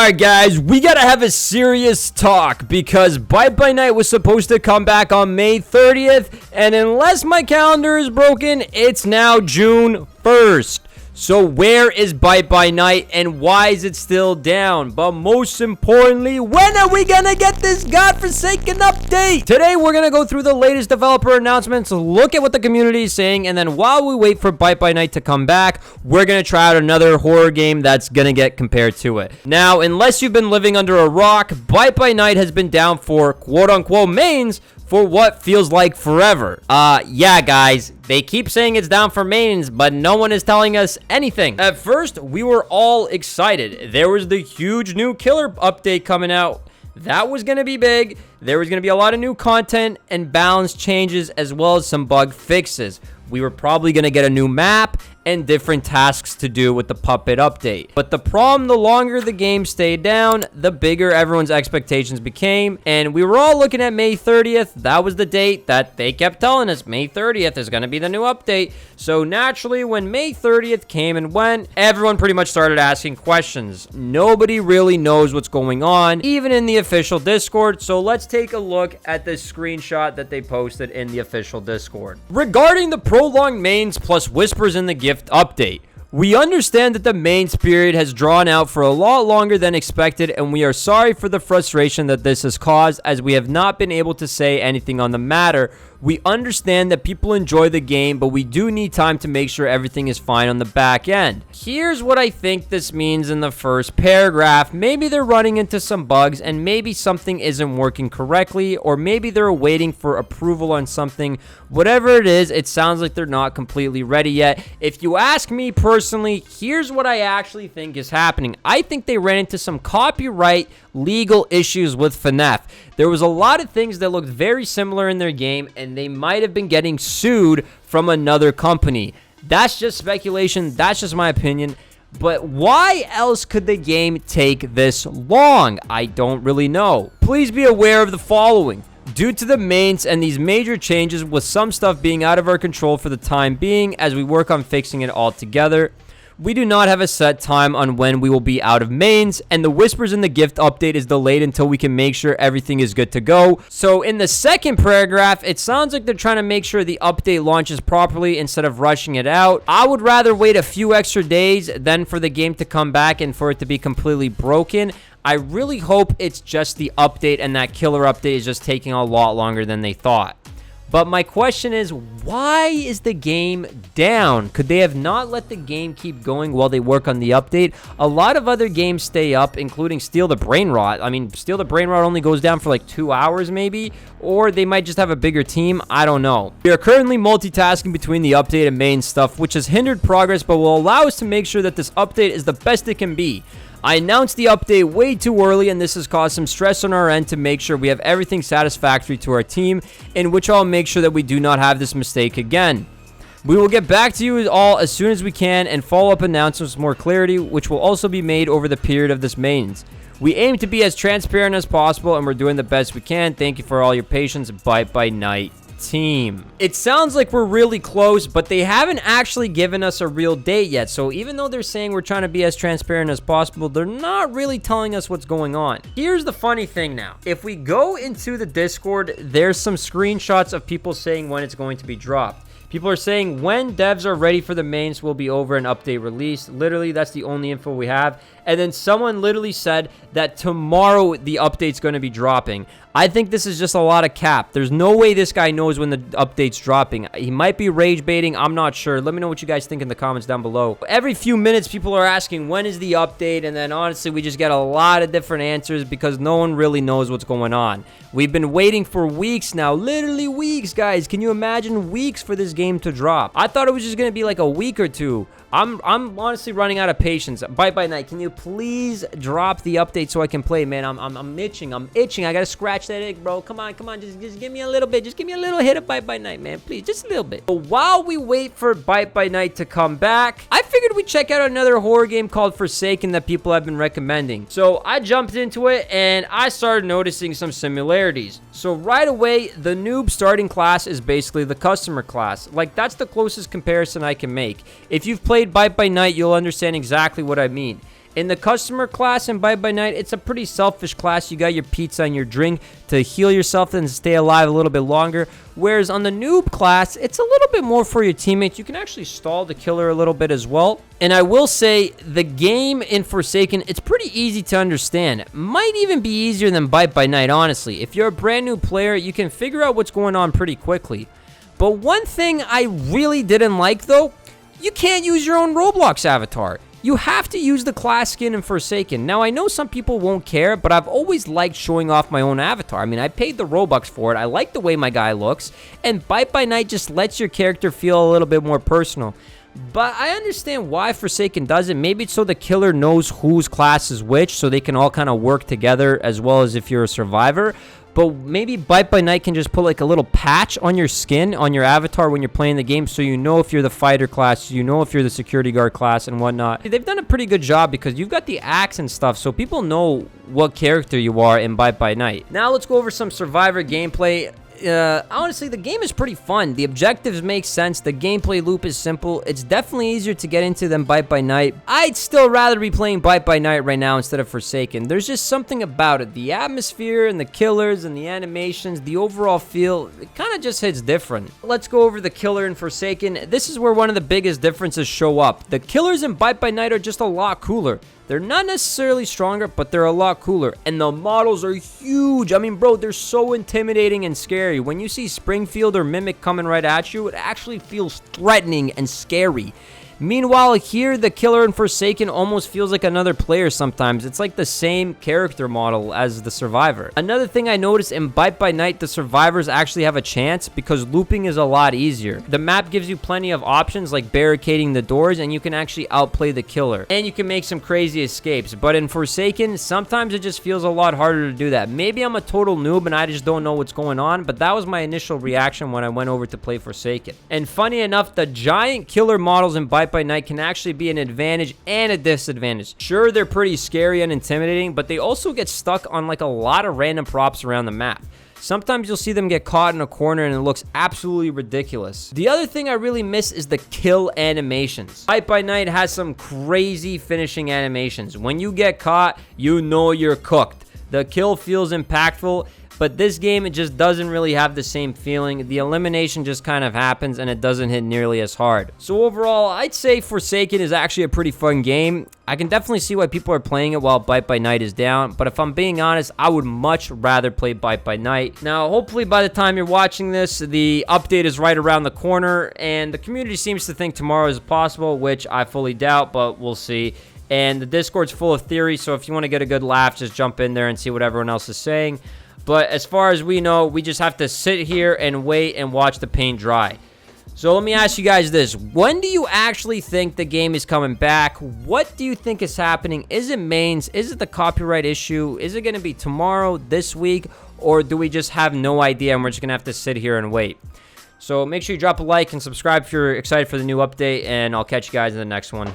Alright guys, we gotta have a serious talk because Bite by Night was supposed to come back on May 30th, and unless my calendar is broken, it's now June 1st. So where is Bite by Night and why is it still down? But most importantly, when are we gonna get this godforsaken update? Today we're gonna go through the latest developer announcements, look at what the community is saying, and then while we wait for Bite by Night to come back, we're gonna try out another horror game that's gonna get compared to it. Now, unless you've been living under a rock, Bite by Night has been down for quote-unquote mains for what feels like forever. Yeah, guys, they keep saying it's down for mains, but no one is telling us anything. At first, we were all excited. There was the huge new killer update coming out. That was going to be big. There was going to be a lot of new content and balance changes as well as some bug fixes. We were probably going to get a new map and different tasks to do with the Puppet update. But the problem, the longer the game stayed down, the bigger everyone's expectations became. And we were all looking at May 30th. That was the date that they kept telling us. May 30th is going to be the new update. So naturally, when May 30th came and went, everyone pretty much started asking questions. Nobody really knows what's going on, even in the official Discord. So let's take a look at this screenshot that they posted in the official Discord. Regarding the prolonged mains plus whispers in the gift update, we understand that the mains period has drawn out for a lot longer than expected, and we are sorry for the frustration that this has caused, as we have not been able to say anything on the matter. We understand that people enjoy the game, but we do need time to make sure everything is fine on the back end. Here's what I think this means in the first paragraph. Maybe they're running into some bugs, and maybe something isn't working correctly, or maybe they're waiting for approval on something. Whatever it is, it sounds like they're not completely ready yet. If you ask me personally, here's what I actually think is happening. I think they ran into some copyright legal issues with FNAF. There was a lot of things that looked very similar in their game, and they might have been getting sued from another company. That's just speculation. That's just my opinion. But why else could the game take this long? I don't really know. Please be aware of the following. Due to the mains and these major changes, with some stuff being out of our control for the time being as we work on fixing it all together, we do not have a set time on when we will be out of mains, and the whispers in the gift update is delayed until we can make sure everything is good to go. So in the second paragraph, it sounds like they're trying to make sure the update launches properly instead of rushing it out. I would rather wait a few extra days than for the game to come back and for it to be completely broken. I really hope it's just the update and that killer update is just taking a lot longer than they thought. But my question is, why is the game down? Could they have not let the game keep going while they work on the update? A lot of other games stay up, including Steal the Brainrot. I mean, Steal the Brainrot only goes down for like 2 hours maybe, or they might just have a bigger team. I don't know. We are currently multitasking between the update and main stuff, which has hindered progress, but will allow us to make sure that this update is the best it can be. I announced the update way too early, and this has caused some stress on our end to make sure we have everything satisfactory to our team, in which I'll make sure that we do not have this mistake again. We will get back to you all as soon as we can and follow up announcements with more clarity, which will also be made over the period of this mains. We aim to be as transparent as possible, and we're doing the best we can. Thank you for all your patience. Bite by Night team. It sounds like we're really close, but they haven't actually given us a real date yet. So even though they're saying we're trying to be as transparent as possible, they're not really telling us what's going on. Here's the funny thing now. If we go into the Discord, there's some screenshots of people saying when it's going to be dropped. People are saying when devs are ready for the mains will be over and update released. Literally, that's the only info we have. And then someone literally said that tomorrow the update's going to be dropping. I think this is just a lot of cap. There's no way this guy knows when the update's dropping. He might be rage baiting. I'm not sure. Let me know what you guys think in the comments down below. Every few minutes, people are asking, when is the update? And then honestly, we just get a lot of different answers because no one really knows what's going on. We've been waiting for weeks now. Literally weeks, guys. Can you imagine weeks for this game to drop? I thought it was just going to be like a week or two. I'm honestly running out of patience. Bite by Night, can you please drop the update so I can play, man? I'm itching. I'm itching. I gotta scratch that egg, bro. Come on. Just give me a little bit. Just give me a little hit of Bite by Night, man. Please, just a little bit. But while we wait for Bite by Night to come back, I figured we'd check out another horror game called Forsaken that people have been recommending. So I jumped into it and I started noticing some similarities. So right away, the noob starting class is basically the customer class. Like, that's the closest comparison I can make. If you've played Bite by Night, you'll understand exactly what I mean. In the customer class in Bite by Night, it's a pretty selfish class. You got your pizza and your drink to heal yourself and stay alive a little bit longer. Whereas on the noob class, it's a little bit more for your teammates. You can actually stall the killer a little bit as well. And I will say, the game in Forsaken, it's pretty easy to understand. Might even be easier than Bite by Night, honestly. If you're a brand new player, you can figure out what's going on pretty quickly. But one thing I really didn't like, though, you can't use your own Roblox avatar. You have to use the class skin in Forsaken. Now, I know some people won't care, but I've always liked showing off my own avatar. I mean, I paid the Robux for it. I like the way my guy looks. And Bite by Night just lets your character feel a little bit more personal. But I understand why Forsaken does it. Maybe it's so the killer knows whose class is which, so they can all kind of work together, as well as if you're a survivor. But maybe Bite by Night can just put like a little patch on your skin, on your avatar when you're playing the game, so you know if you're the fighter class, you know if you're the security guard class and whatnot. They've done a pretty good job because you've got the axe and stuff, so people know what character you are in Bite by Night. Now let's go over some survivor gameplay. Honestly, the game is pretty fun. The objectives make sense. The gameplay loop is simple. It's definitely easier to get into than Bite by Night. I'd still rather be playing Bite by Night right now instead of Forsaken. There's just something about it. The atmosphere and the killers and the animations, the overall feel, it kind of just hits different. Let's go over the killer in Forsaken. This is where one of the biggest differences show up. The killers in Bite by Night are just a lot cooler. They're not necessarily stronger, but they're a lot cooler. And the models are huge. I mean, bro, they're so intimidating and scary. When you see Springfield or Mimic coming right at you, it actually feels threatening and scary. Meanwhile, here, the killer in Forsaken almost feels like another player sometimes. It's like the same character model as the survivor. Another thing I noticed in Bite by Night, the survivors actually have a chance because looping is a lot easier. The map gives you plenty of options like barricading the doors, and you can actually outplay the killer. And you can make some crazy escapes. But in Forsaken, sometimes it just feels a lot harder to do that. Maybe I'm a total noob and I just don't know what's going on, but that was my initial reaction when I went over to play Forsaken. And funny enough, the giant killer models in Bite by Night can actually be an advantage and a disadvantage. Sure, they're pretty scary and intimidating, but they also get stuck on like a lot of random props around the map. Sometimes you'll see them get caught in a corner and it looks absolutely ridiculous. The other thing I really miss is the kill animations. Bite by Night has some crazy finishing animations. When you get caught, you know you're cooked. The kill feels impactful. But this game, it just doesn't really have the same feeling. The elimination just kind of happens and it doesn't hit nearly as hard. So overall, I'd say Forsaken is actually a pretty fun game. I can definitely see why people are playing it while Bite by Night is down. But if I'm being honest, I would much rather play Bite by Night. Now, hopefully by the time you're watching this, the update is right around the corner. And the community seems to think tomorrow is possible, which I fully doubt, but we'll see. And the Discord's full of theories, so if you want to get a good laugh, just jump in there and see what everyone else is saying. But as far as we know, we just have to sit here and wait and watch the paint dry. So let me ask you guys this. When do you actually think the game is coming back? What do you think is happening? Is it mains? Is it the copyright issue? Is it going to be tomorrow, this week? Or do we just have no idea and we're just going to have to sit here and wait? So make sure you drop a like and subscribe if you're excited for the new update. And I'll catch you guys in the next one.